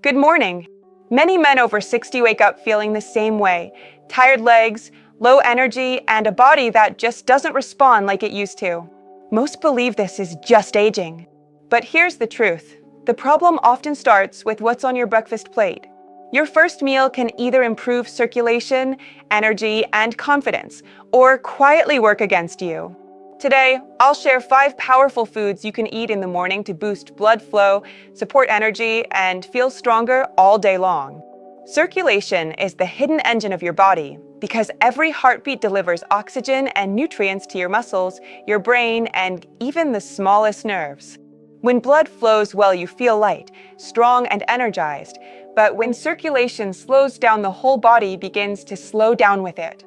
Good morning. Many men over 60 wake up feeling the same way: tired legs, low energy, and a body that just doesn't respond like it used to. Most believe this is just aging. But here's the truth. The problem often starts with what's on your breakfast plate. Your first meal can either improve circulation, energy, and confidence, or quietly work against you. Today, I'll share 5 powerful foods you can eat in the morning to boost blood flow, support energy, and feel stronger all day long. Circulation is the hidden engine of your body because every heartbeat delivers oxygen and nutrients to your muscles, your brain, and even the smallest nerves. When blood flows well, you feel light, strong, and energized. But when circulation slows down, the whole body begins to slow down with it.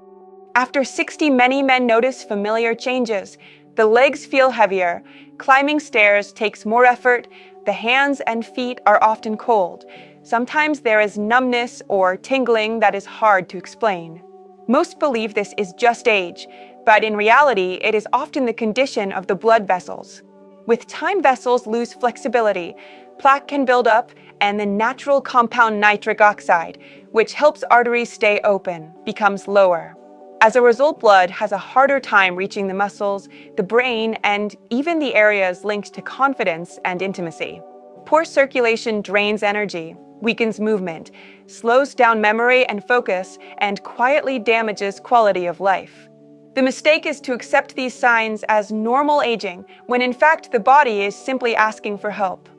After 60, many men notice familiar changes. The legs feel heavier, climbing stairs takes more effort, the hands and feet are often cold. Sometimes there is numbness or tingling that is hard to explain. Most believe this is just age, but in reality, it is often the condition of the blood vessels. With time, vessels lose flexibility, plaque can build up, and the natural compound nitric oxide, which helps arteries stay open, becomes lower. As a result, blood has a harder time reaching the muscles, the brain, and even the areas linked to confidence and intimacy. Poor circulation drains energy, weakens movement, slows down memory and focus, and quietly damages quality of life. The mistake is to accept these signs as normal aging, when in fact the body is simply asking for help.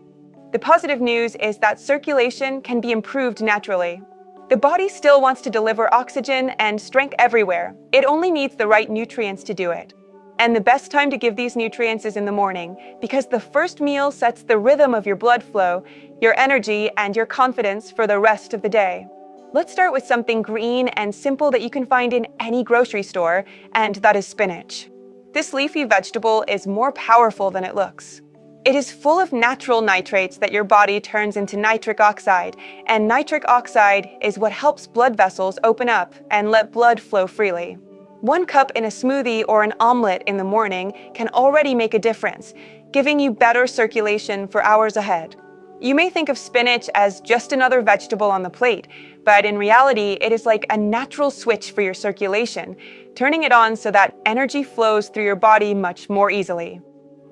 The positive news is that circulation can be improved naturally. The body still wants to deliver oxygen and strength everywhere. It only needs the right nutrients to do it. And the best time to give these nutrients is in the morning, because the first meal sets the rhythm of your blood flow, your energy, and your confidence for the rest of the day. Let's start with something green and simple that you can find in any grocery store, and that is spinach. This leafy vegetable is more powerful than it looks. It is full of natural nitrates that your body turns into nitric oxide, and nitric oxide is what helps blood vessels open up and let blood flow freely. 1 cup in a smoothie or an omelet in the morning can already make a difference, giving you better circulation for hours ahead. You may think of spinach as just another vegetable on the plate, but in reality, it is like a natural switch for your circulation, turning it on so that energy flows through your body much more easily.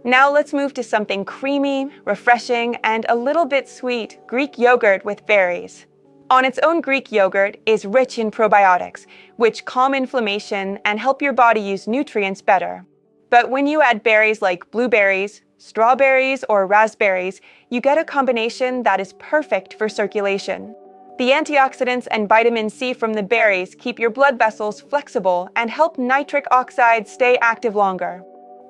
Now let's move to something creamy, refreshing, and a little bit sweet: Greek yogurt with berries. On its own, Greek yogurt is rich in probiotics, which calm inflammation and help your body use nutrients better. But when you add berries like blueberries, strawberries, or raspberries, you get a combination that is perfect for circulation. The antioxidants and vitamin C from the berries keep your blood vessels flexible and help nitric oxide stay active longer.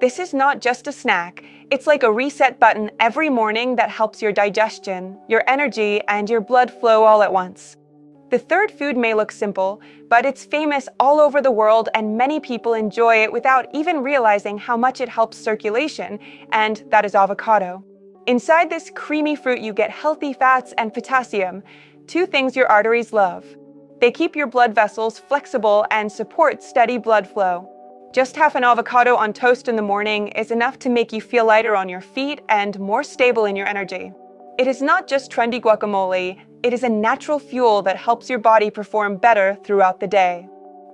This is not just a snack, it's like a reset button every morning that helps your digestion, your energy, and your blood flow all at once. The third food may look simple, but it's famous all over the world and many people enjoy it without even realizing how much it helps circulation, and that is avocado. Inside this creamy fruit you get healthy fats and potassium, 2 things your arteries love. They keep your blood vessels flexible and support steady blood flow. Just half an avocado on toast in the morning is enough to make you feel lighter on your feet and more stable in your energy. It is not just trendy guacamole, it is a natural fuel that helps your body perform better throughout the day.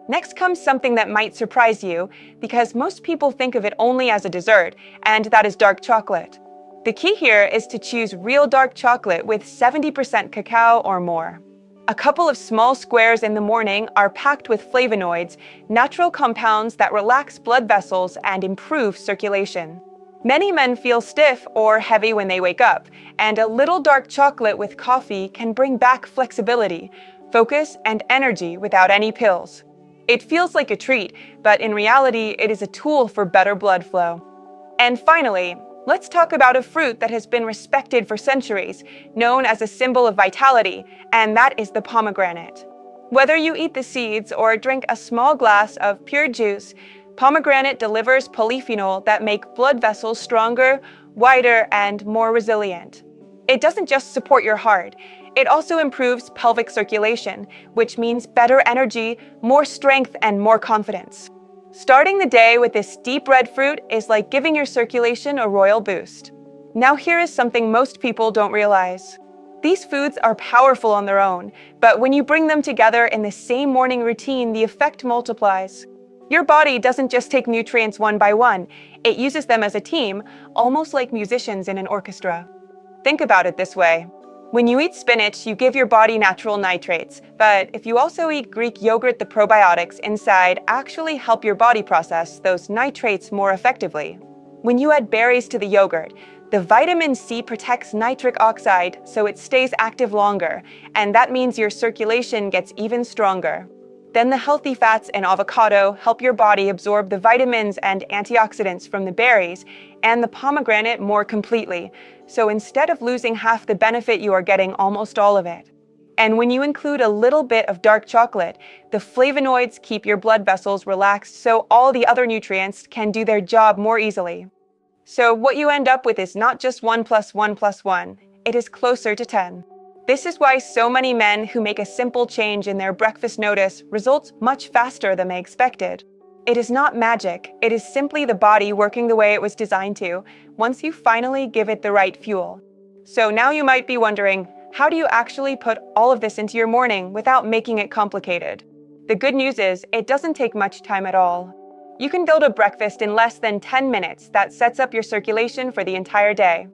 Next comes something that might surprise you, because most people think of it only as a dessert, and that is dark chocolate. The key here is to choose real dark chocolate with 70% cacao or more. A couple of small squares in the morning are packed with flavonoids, natural compounds that relax blood vessels and improve circulation. Many men feel stiff or heavy when they wake up, and a little dark chocolate with coffee can bring back flexibility, focus, and energy without any pills. It feels like a treat, but in reality, it is a tool for better blood flow. And finally, let's talk about a fruit that has been respected for centuries, known as a symbol of vitality, and that is the pomegranate. Whether you eat the seeds or drink a small glass of pure juice, pomegranate delivers polyphenol that make blood vessels stronger, wider, and more resilient. It doesn't just support your heart, it also improves pelvic circulation, which means better energy, more strength, and more confidence. Starting the day with this deep red fruit is like giving your circulation a royal boost. Now here is something most people don't realize. These foods are powerful on their own, but when you bring them together in the same morning routine, the effect multiplies. Your body doesn't just take nutrients one by one, it uses them as a team, almost like musicians in an orchestra. Think about it this way. When you eat spinach, you give your body natural nitrates, but if you also eat Greek yogurt, the probiotics inside actually help your body process those nitrates more effectively. When you add berries to the yogurt, the vitamin C protects nitric oxide so it stays active longer, and that means your circulation gets even stronger. Then the healthy fats in avocado help your body absorb the vitamins and antioxidants from the berries and the pomegranate more completely, so instead of losing half the benefit, you are getting almost all of it. And when you include a little bit of dark chocolate, the flavonoids keep your blood vessels relaxed so all the other nutrients can do their job more easily. So what you end up with is not just 1 plus 1 plus 1, it is closer to 10. This is why so many men who make a simple change in their breakfast notice results much faster than they expected. It is not magic, it is simply the body working the way it was designed to, once you finally give it the right fuel. So now you might be wondering, how do you actually put all of this into your morning without making it complicated? The good news is, it doesn't take much time at all. You can build a breakfast in less than 10 minutes that sets up your circulation for the entire day.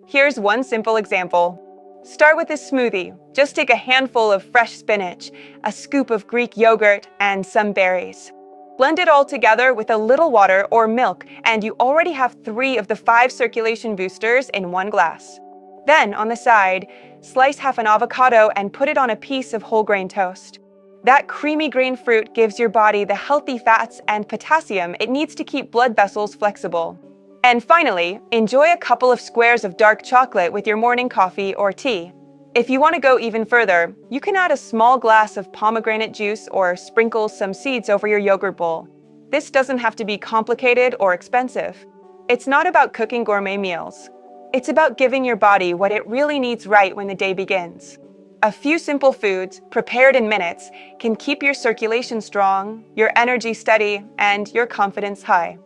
Here's one simple example. Start with a smoothie. Just take a handful of fresh spinach, a scoop of Greek yogurt, and some berries. Blend it all together with a little water or milk, and you already have 3 of the 5 circulation boosters in one glass. Then, on the side, slice half an avocado and put it on a piece of whole grain toast. That creamy green fruit gives your body the healthy fats and potassium it needs to keep blood vessels flexible. And finally, enjoy a couple of squares of dark chocolate with your morning coffee or tea. If you want to go even further, you can add a small glass of pomegranate juice or sprinkle some seeds over your yogurt bowl. This doesn't have to be complicated or expensive. It's not about cooking gourmet meals. It's about giving your body what it really needs right when the day begins. A few simple foods, prepared in minutes, can keep your circulation strong, your energy steady, and your confidence high.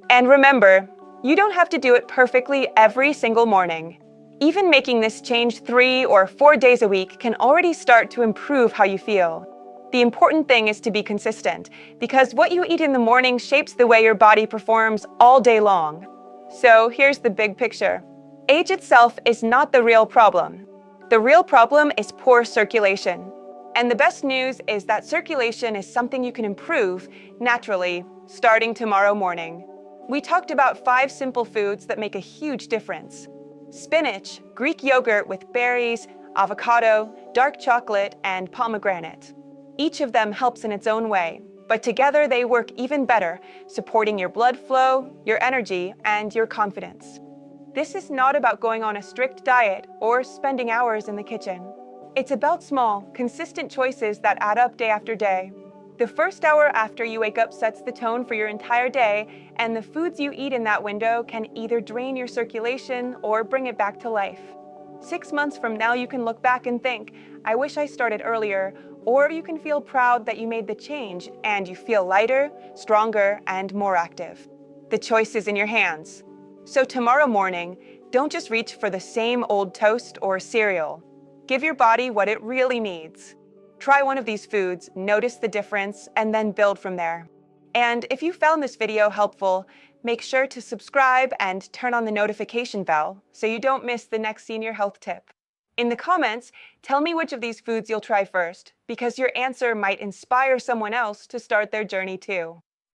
And remember, you don't have to do it perfectly every single morning. Even making this change 3 or 4 days a week can already start to improve how you feel. The important thing is to be consistent, because what you eat in the morning shapes the way your body performs all day long. So here's the big picture. Age itself is not the real problem. The real problem is poor circulation. And the best news is that circulation is something you can improve naturally, starting tomorrow morning. We talked about 5 simple foods that make a huge difference. Spinach, Greek yogurt with berries, avocado, dark chocolate, and pomegranate. Each of them helps in its own way, but together they work even better, supporting your blood flow, your energy, and your confidence. This is not about going on a strict diet or spending hours in the kitchen. It's about small, consistent choices that add up day after day. The first hour after you wake up sets the tone for your entire day, and the foods you eat in that window can either drain your circulation or bring it back to life. 6 months from now, you can look back and think, I wish I started earlier, or you can feel proud that you made the change and you feel lighter, stronger, and more active. The choice is in your hands. So tomorrow morning, don't just reach for the same old toast or cereal. Give your body what it really needs. Try one of these foods, notice the difference, and then build from there. And if you found this video helpful, make sure to subscribe and turn on the notification bell so you don't miss the next senior health tip. In the comments, tell me which of these foods you'll try first, because your answer might inspire someone else to start their journey too.